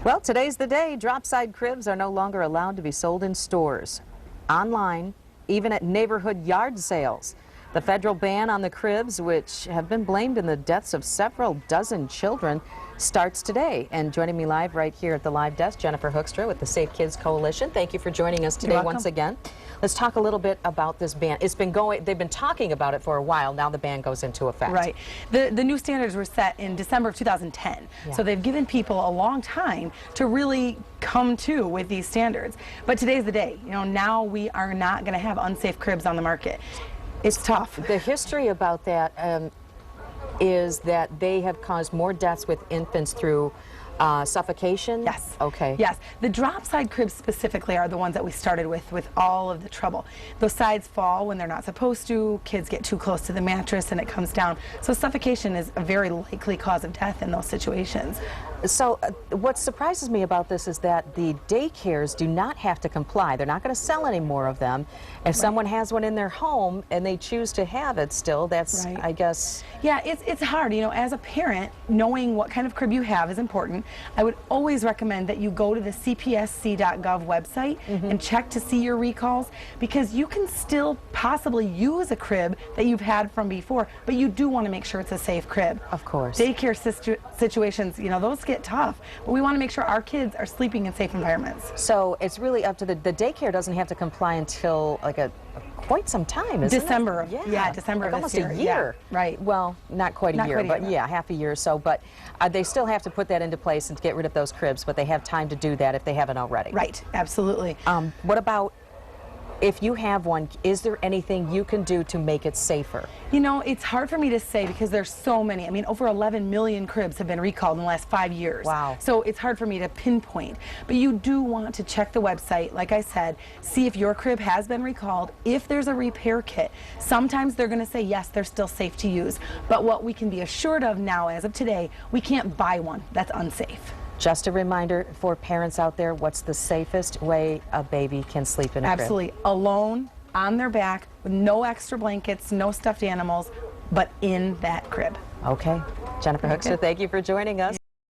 Well, today's the day. Drop-side cribs are no longer allowed to be sold in stores, online, even at neighborhood yard sales. The federal ban on the cribs, which have been blamed in the deaths of several dozen children, starts today. And joining me live right here at the live desk, Jennifer Hoekstra with the Safe Kids Coalition. Thank you for joining us today once again. Let's talk a little bit about this ban. It's been going, they've been talking about it for a while. Now the ban goes into effect. Right. The new standards were set in December of 2010. Yeah. So they've given people a long time to really come to with these standards. But today's the day. You know, now we are not going to have unsafe cribs on the market. It's tough. The history about that is that they have caused more deaths with infants through suffocation? Yes. Okay. Yes. The drop side cribs specifically are the ones that we started with all of the trouble. Those sides fall when they're not supposed to. Kids get too close to the mattress and it comes down. So suffocation is a very likely cause of death in those situations. So what surprises me about this is that the daycares do not have to comply. They're not going to sell any more of them. If someone has one in their home and they choose to have it still, that's, I guess... Yeah, it's hard. You know, as a parent, knowing what kind of crib you have is important. I would always recommend that you go to the cpsc.gov website and check to see your recalls, because you can still possibly use a crib that you've had from before, but you do want to make sure it's a safe crib. Of course. Daycare situations, you know, those get tough, but we want to make sure our kids are sleeping in safe environments. So it's really up to the daycare doesn't have to comply until like quite some time, isn't December. it? Yeah, December like of this year. Almost a year. Yeah, right. Well, not quite a year, but yeah, half a year or so. But they still have to put that into place and get rid of those cribs, but they have time to do that if they haven't already. Right, absolutely. What about, if you have one, is there anything you can do to make it safer? You know, it's hard for me to say because there's so many. I mean, over 11 million cribs have been recalled in the last 5 years. Wow. So it's hard for me to pinpoint. But you do want to check the website, like I said, see if your crib has been recalled, if there's a repair kit. Sometimes they're going to say, yes, they're still safe to use. But what we can be assured of now, as of today, we can't buy one that's unsafe. Just a reminder for parents out there, what's the safest way a baby can sleep in a crib? Absolutely. Alone, on their back, with no extra blankets, no stuffed animals, but in that crib. Okay. Jennifer Hoekstra, thank you for joining us.